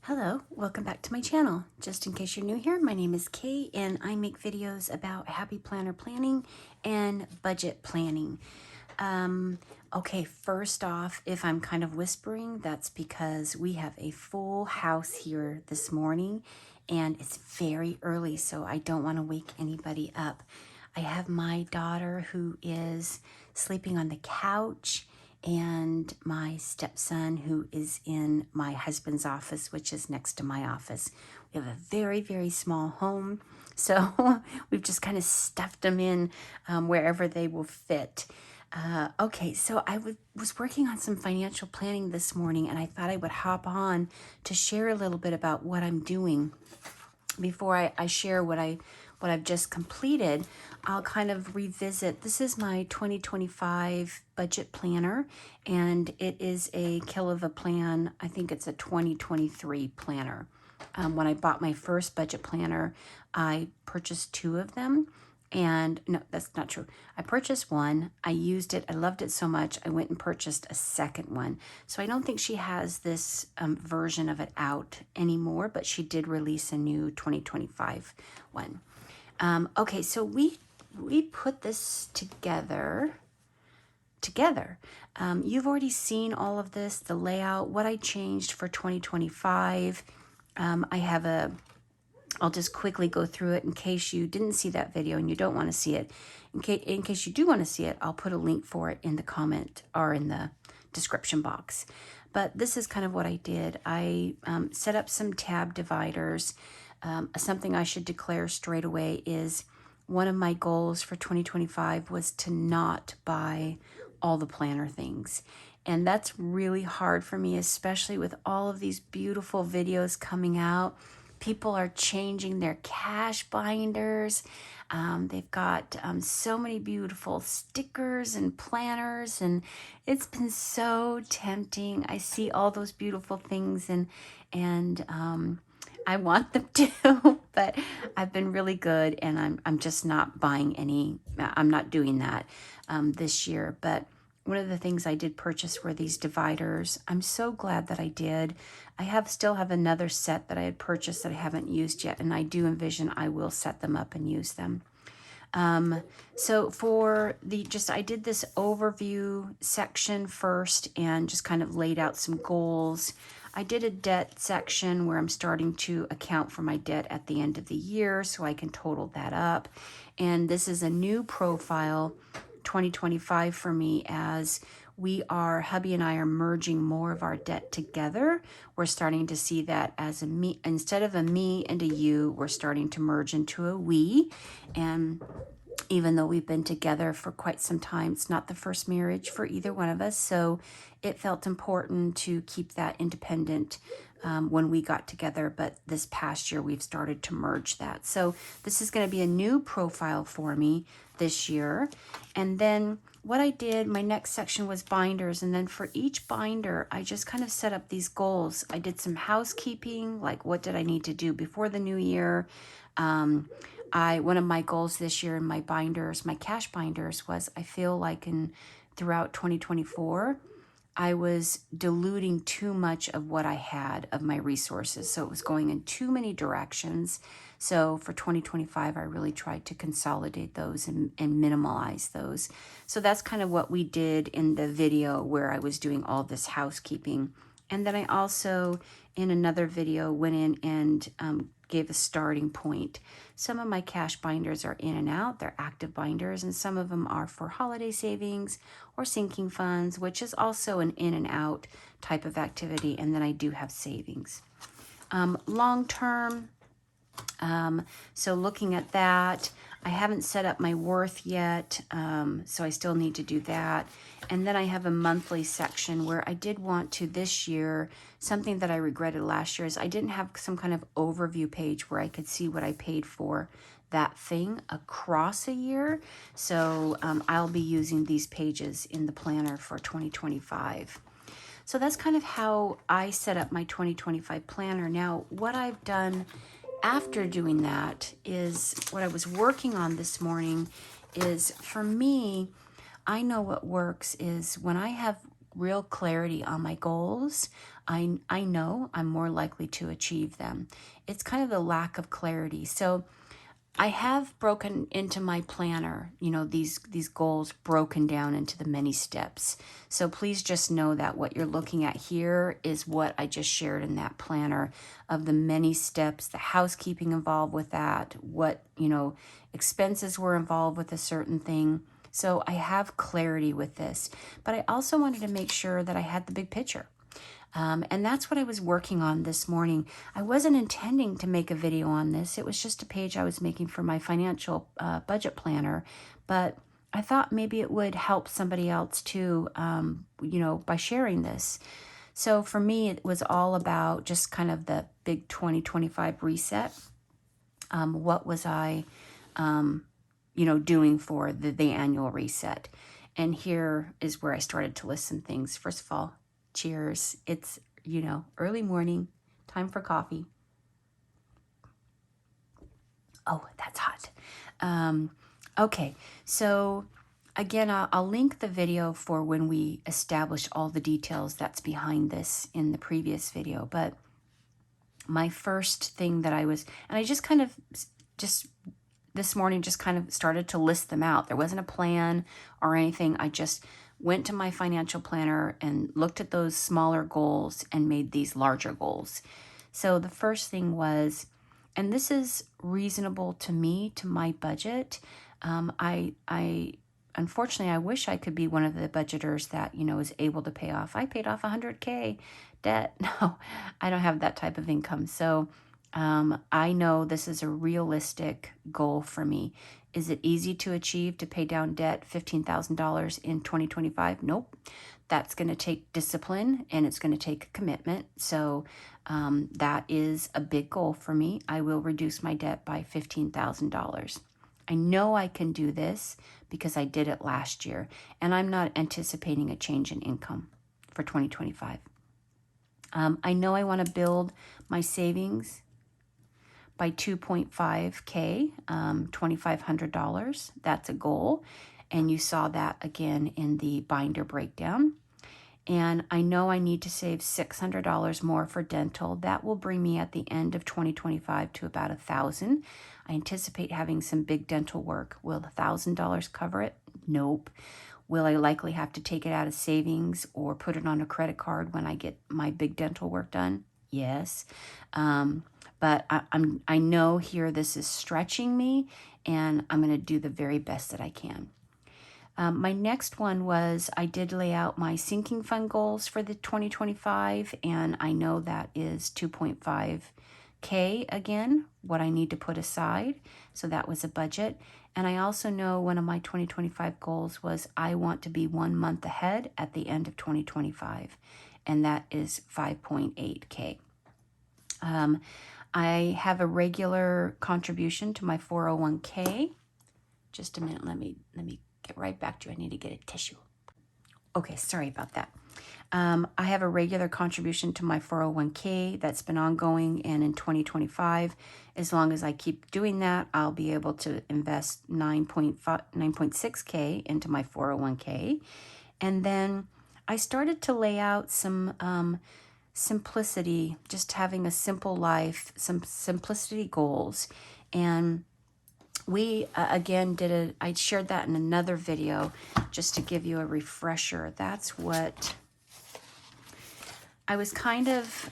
Hello, welcome back to my channel. Just in case you're new here, my name is Kay and I make videos about happy planner planning and budget planning. Okay, first off, if I'm kind of whispering, that's because we have a full house here this morning and it's very early, so I don't want to wake anybody up. I have my daughter who is sleeping on the couch and my stepson who is in my husband's office, which is next to my office. We have a very, very small home, so we've just kind of stuffed them in wherever they will fit. Okay, so I was working on some financial planning this morning, and I thought I would hop on to share a little bit about what I'm doing. Before I share what I've just completed, I'll kind of revisit. This is my 2025 budget planner, and it is a kill of a plan. I think it's a 2023 planner. When I bought my first budget planner, I purchased two of them. And no, that's not true. I purchased one. I used it. I loved it so much. I went and purchased a second one. So I don't think she has this version of it out anymore, but she did release a new 2025 one. Okay, so we put this together. You've already seen all of this, the layout, what I changed for 2025. I'll just quickly go through it in case you didn't see that video and you don't want to see it. In case you do want to see it, I'll put a link for it in the comment or in the description box. But this is kind of what I did. I set up some tab dividers. Something I should declare straight away is one of my goals for 2025 was to not buy all the planner things. And that's really hard for me, especially with all of these beautiful videos coming out. People are changing their cash binders. They've got so many beautiful stickers and planners, and it's been so tempting. I see all those beautiful things, and I want them to, but I've been really good, and I'm just not buying any. I'm not doing that this year, but one of the things I did purchase were these dividers. I'm so glad that I did. I still have another set that I had purchased that I haven't used yet, and I do envision I will set them up and use them. So for I did this overview section first and just kind of laid out some goals. I did a debt section where I'm starting to account for my debt at the end of the year so I can total that up. And this is a new profile 2025 for me, as hubby and I are merging more of our debt together. We're starting to see that as a me, instead of a me and a you, we're starting to merge into a we. And even though we've been together for quite some time, it's not the first marriage for either one of us. So it felt important to keep that independent when we got together. But this past year, we've started to merge that. So this is going to be a new profile for me this year. And then what I did, my next section was binders. And then for each binder, I just kind of set up these goals. I did some housekeeping, like what did I need to do before the new year? One of my goals this year in my binders, my cash binders, was I feel like throughout 2024, I was diluting too much of what I had of my resources. So it was going in too many directions. So for 2025, I really tried to consolidate those and minimalize those. So that's kind of what we did in the video where I was doing all this housekeeping. And then I also, in another video, went in and gave a starting point. Some of my cash binders are in and out. They're active binders, and some of them are for holiday savings or sinking funds, which is also an in and out type of activity. And then I do have savings. Long term, so looking at that, I haven't set up my worth yet, so I still need to do that. And then I have a monthly section where I did want to this year, something that I regretted last year is I didn't have some kind of overview page where I could see what I paid for that thing across a year. So I'll be using these pages in the planner for 2025. So that's kind of how I set up my 2025 planner. Now, what I've done after doing that is what I was working on this morning is, for me, I know what works is when I have real clarity on my goals, I know I'm more likely to achieve them. It's kind of the lack of clarity. So I have broken into my planner, you know, these goals broken down into the many steps. So please just know that what you're looking at here is what I just shared in that planner of the many steps, the housekeeping involved with that, what, you know, expenses were involved with a certain thing. So I have clarity with this, but I also wanted to make sure that I had the big picture. And that's what I was working on this morning. I wasn't intending to make a video on this. It was just a page I was making for my financial budget planner. But I thought maybe it would help somebody else too, you know, by sharing this. So for me, it was all about just kind of the big 2025 reset. What was I, you know, doing for the annual reset? And here is where I started to list some things. First of all, cheers. It's, you know, early morning, time for coffee. Oh, that's hot. Okay, so again, I'll link the video for when we establish all the details that's behind this in the previous video. But my first thing that I just kind of, just this morning, just kind of started to list them out. There wasn't a plan or anything. I just went to my financial planner and looked at those smaller goals and made these larger goals. So the first thing was, and this is reasonable to me, to my budget. I unfortunately, I wish I could be one of the budgeters that, you know, is able to pay off. I paid off 100K debt. No, I don't have that type of income. So I know this is a realistic goal for me. Is it easy to achieve to pay down debt $15,000 in 2025? Nope. That's going to take discipline and it's going to take a commitment. So that is a big goal for me. I will reduce my debt by $15,000. I know I can do this because I did it last year, and I'm not anticipating a change in income for 2025. I know I want to build my savings by 2.5K, $2,500. That's a goal. And you saw that again in the binder breakdown. And I know I need to save $600 more for dental. That will bring me at the end of 2025 to about $1,000. I anticipate having some big dental work. Will $1,000 cover it? Nope. Will I likely have to take it out of savings or put it on a credit card when I get my big dental work done? Yes. But I know here this is stretching me, and I'm going to do the very best that I can. My next one was I did lay out my sinking fund goals for the 2025, and I know that is 2.5K again, what I need to put aside. So that was a budget. And I also know one of my 2025 goals was I want to be 1 month ahead at the end of 2025, and that is 5.8K. I have a regular contribution to my 401k. Just a minute, let me get right back to you. I need to get a tissue. Okay, sorry about that. I have a regular contribution to my 401k that's been ongoing, and in 2025, as long as I keep doing that, I'll be able to invest 9.6K into my 401k. And then I started to lay out some simplicity, just having a simple life, some simplicity goals. And we, again, I shared that in another video just to give you a refresher. That's what I was kind of,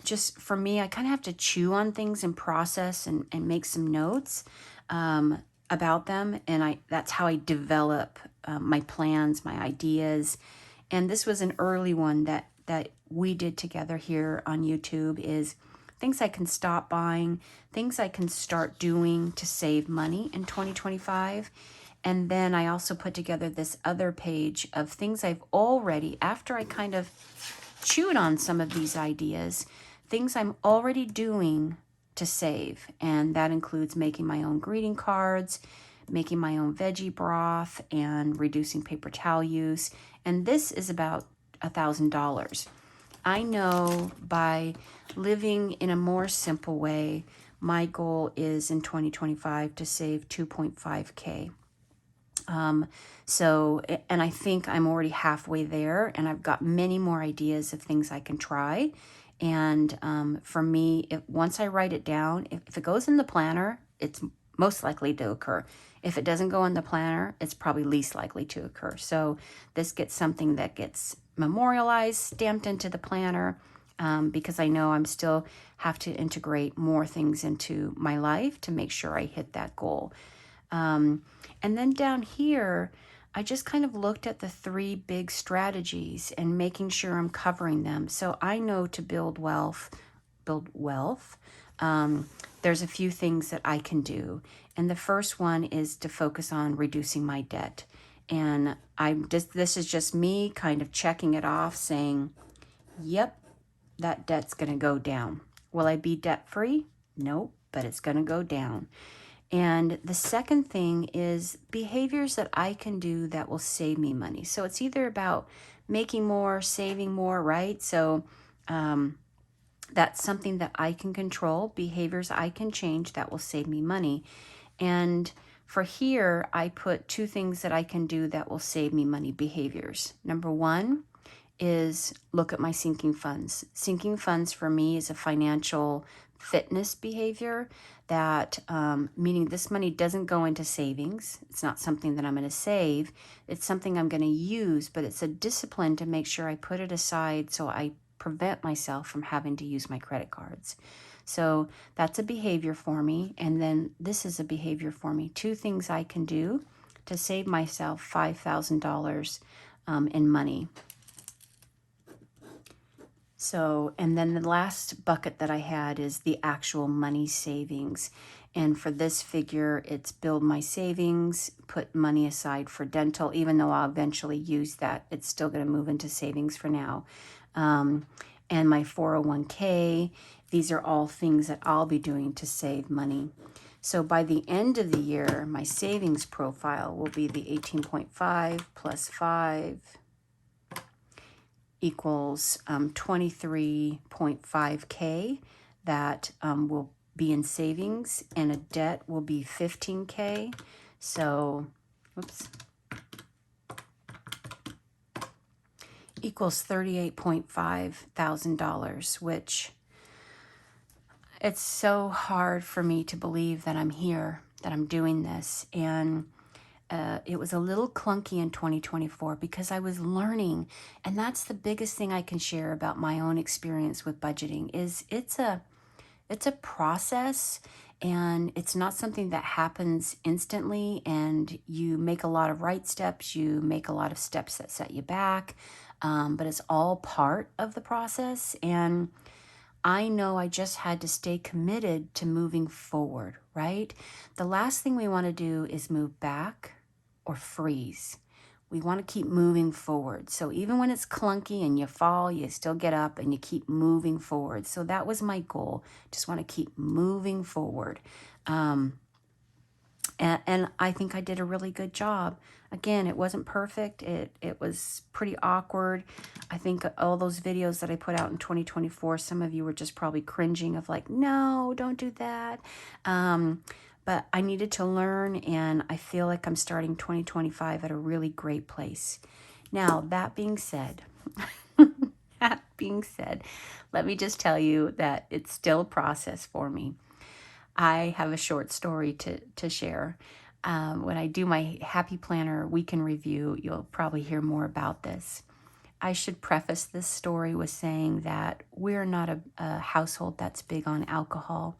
just for me, I kind of have to chew on things and process and make some notes about them. And that's how I develop my plans, my ideas. And this was an early one that we did together here on YouTube, is things I can stop buying, things I can start doing to save money in 2025. And then I also put together this other page of things I've already, after I kind of chewed on some of these ideas, things I'm already doing to save. And that includes making my own greeting cards, making my own veggie broth, and reducing paper towel use. And this is about $1,000. I know by living in a more simple way, my goal is in 2025 to save 2.5K. And I think I'm already halfway there, and I've got many more ideas of things I can try. And for me, once I write it down, if it goes in the planner, it's most likely to occur. If it doesn't go in the planner, it's probably least likely to occur. So this gets something that gets memorialized, stamped into the planner, because I know I'm still have to integrate more things into my life to make sure I hit that goal. And then down here, I just kind of looked at the 3 big strategies and making sure I'm covering them. So I know to build wealth, there's a few things that I can do. And the first one is to focus on reducing my debt. And this is just me kind of checking it off, saying, yep, that debt's going to go down. Will I be debt free? Nope, but it's going to go down. And the second thing is behaviors that I can do that will save me money. So it's either about making more, saving more, right? So that's something that I can control, behaviors I can change that will save me money. And for here, I put 2 things that I can do that will save me money, behaviors. Number 1 is look at my sinking funds. Sinking funds for me is a financial fitness behavior that, meaning this money doesn't go into savings. It's not something that I'm going to save. It's something I'm going to use, but it's a discipline to make sure I put it aside so I prevent myself from having to use my credit cards. So that's a behavior for me. And then this is a behavior for me. 2 things I can do to save myself $5,000 in money. So, and then the last bucket that I had is the actual money savings. And for this figure, it's build my savings, put money aside for dental, even though I'll eventually use that. It's still going to move into savings for now. And my 401k, these are all things that I'll be doing to save money. So by the end of the year, my savings profile will be the 18.5 plus 5 equals 23.5K that will be in savings, and a debt will be 15K. So, whoops, equals $38,500, which it's so hard for me to believe that I'm here, that I'm doing this. And it was a little clunky in 2024 because I was learning. And that's the biggest thing I can share about my own experience with budgeting is it's a process, and it's not something that happens instantly and you make a lot of right steps, you make a lot of steps that set you back, but it's all part of the process. And I know I just had to stay committed to moving forward, right? The last thing we want to do is move back or freeze. We want to keep moving forward. So even when it's clunky and you fall, you still get up and you keep moving forward. So that was my goal. Just want to keep moving forward. And I think I did a really good job. Again, it wasn't perfect. It was pretty awkward. I think all those videos that I put out in 2024, some of you were just probably cringing of like, no, don't do that. But I needed to learn, and I feel like I'm starting 2025 at a really great place. Now, that being said, let me just tell you that it's still a process for me. I have a short story to share. When I do my Happy Planner weekend review, you'll probably hear more about this. I should preface this story with saying that we're not a household that's big on alcohol.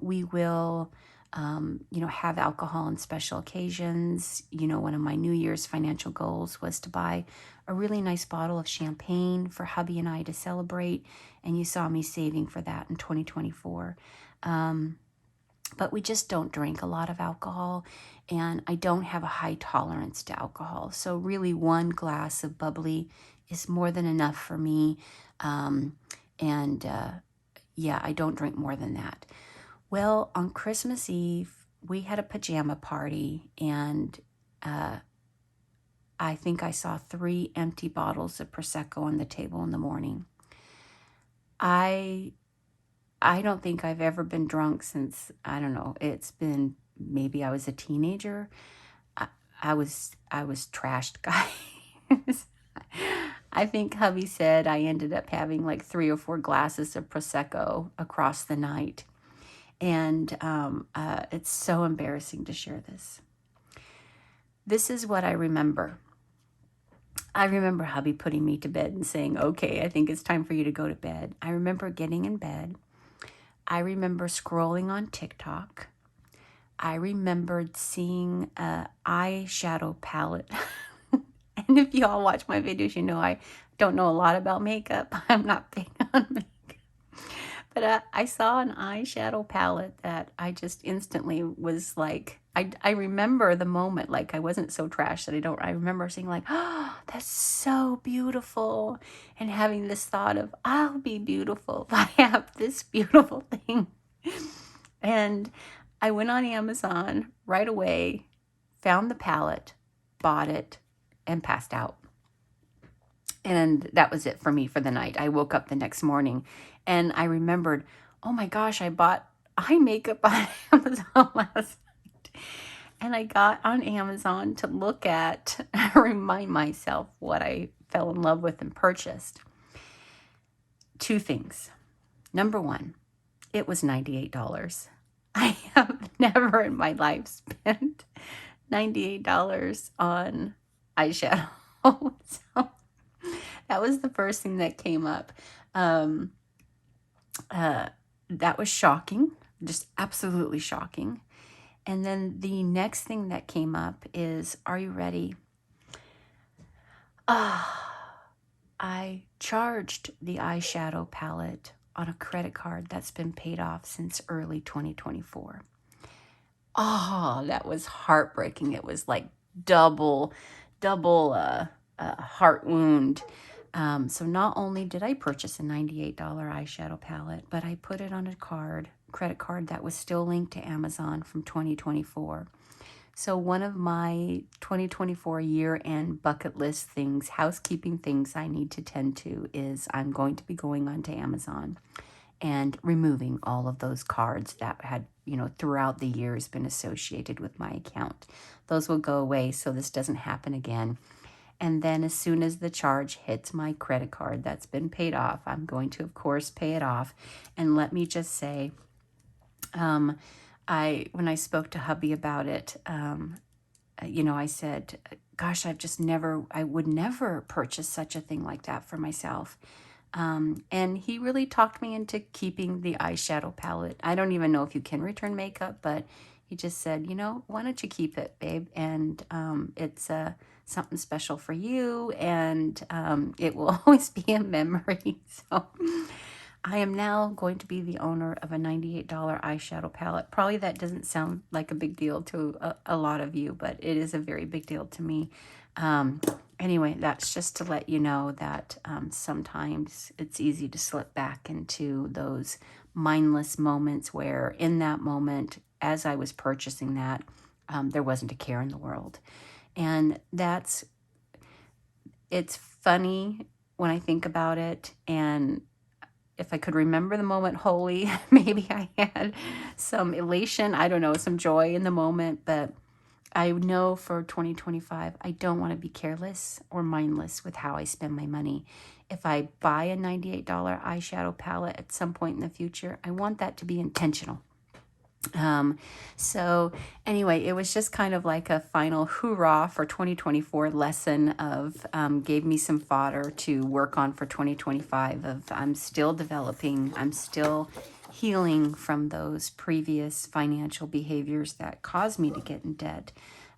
We will, have alcohol on special occasions. One of my New Year's financial goals was to buy a really nice bottle of champagne for hubby and I to celebrate. And you saw me saving for that in 2024. But we just don't drink a lot of alcohol, and I don't have a high tolerance to alcohol. So really 1 glass of bubbly is more than enough for me. I don't drink more than that. Well, on Christmas Eve, we had a pajama party, and I think I saw 3 empty bottles of Prosecco on the table in the morning. I don't think I've ever been drunk since, I don't know, it's been maybe I was a teenager. I was trashed, guys. I think hubby said I ended up having like 3 or 4 glasses of Prosecco across the night. And it's so embarrassing to share this. This is what I remember. I remember hubby putting me to bed and saying, okay, I think it's time for you to go to bed. I remember getting in bed. I remember scrolling on TikTok. I remembered seeing an eyeshadow palette. And if you all watch my videos, you know I don't know a lot about makeup. I'm not big on makeup. But I saw an eyeshadow palette that I just instantly was like, I remember the moment, like I wasn't so trash that I remember saying like, oh, that's so beautiful. And having this thought of, I'll be beautiful if I have this beautiful thing. And I went on Amazon right away, found the palette, bought it, and passed out. And that was it for me for the night. I woke up the next morning and I remembered, oh my gosh, I bought eye makeup on Amazon last night. And I got on Amazon to look at, remind myself what I fell in love with and purchased. 2 things. Number 1, it was $98. I have never in my life spent $98 on eyeshadow. So that was the first thing that came up. That was shocking, just absolutely shocking. And then the next thing that came up is, are you ready? I charged the eyeshadow palette on a credit card that's been paid off since early 2024. Oh, that was heartbreaking. It was like double heart wound. So not only did I purchase a $98 eyeshadow palette, but I put it on a credit card that was still linked to Amazon from 2024. So one of my 2024 year-end bucket list things, housekeeping things I need to tend to is I'm going to be going onto Amazon and removing all of those cards that had, throughout the years been associated with my account. Those will go away so this doesn't happen again. And then as soon as the charge hits my credit card that's been paid off, I'm going to, of course, pay it off. And let me just say, when I spoke to hubby about it, I said, gosh, I would never purchase such a thing like that for myself. And he really talked me into keeping the eyeshadow palette. I don't even know if you can return makeup, but he just said, why don't you keep it, babe? And it's something special for you, and it will always be a memory. So I am now going to be the owner of a $98 eyeshadow palette. Probably that doesn't sound like a big deal to a lot of you, but it is a very big deal to me. Anyway, that's just to let you know that sometimes it's easy to slip back into those mindless moments where in that moment, as I was purchasing that, there wasn't a care in the world. And it's funny when I think about it, and if I could remember the moment wholly, maybe I had some elation, I don't know, some joy in the moment, but I know for 2025, I don't want to be careless or mindless with how I spend my money. If I buy a $98 eyeshadow palette at some point in the future, I want that to be intentional. So anyway, it was just kind of like a final hoorah for 2024 lesson of, gave me some fodder to work on for 2025 of I'm still developing, I'm still healing from those previous financial behaviors that caused me to get in debt.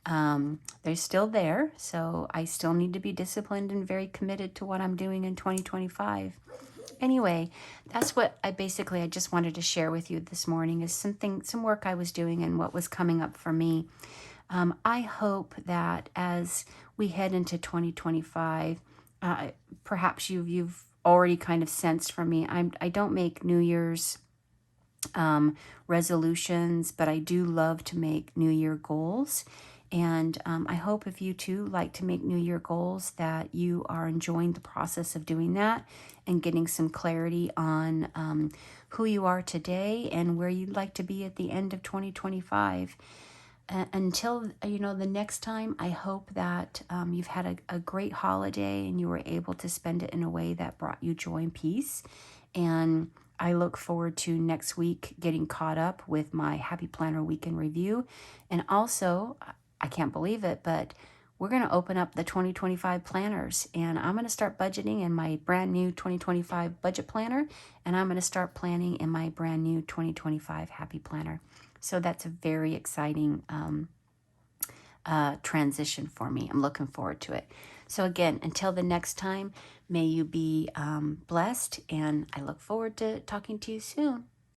They're still there, so I still need to be disciplined and very committed to what I'm doing in 2025. Anyway, that's what I just wanted to share with you this morning is some work I was doing and what was coming up for me. I hope that as we head into 2025, perhaps you've already kind of sensed from me, I don't make New Year's resolutions, but I do love to make New Year goals. And I hope if you too like to make New Year goals that you are enjoying the process of doing that and getting some clarity on who you are today and where you'd like to be at the end of 2025. until, the next time, I hope that you've had a great holiday and you were able to spend it in a way that brought you joy and peace. And I look forward to next week getting caught up with my Happy Planner Weekend Review. And also, I can't believe it, but we're going to open up the 2025 planners, and I'm going to start budgeting in my brand new 2025 budget planner, and I'm going to start planning in my brand new 2025 Happy Planner. So that's a very exciting transition for me. I'm looking forward to it. So again, until the next time, may you be blessed, and I look forward to talking to you soon.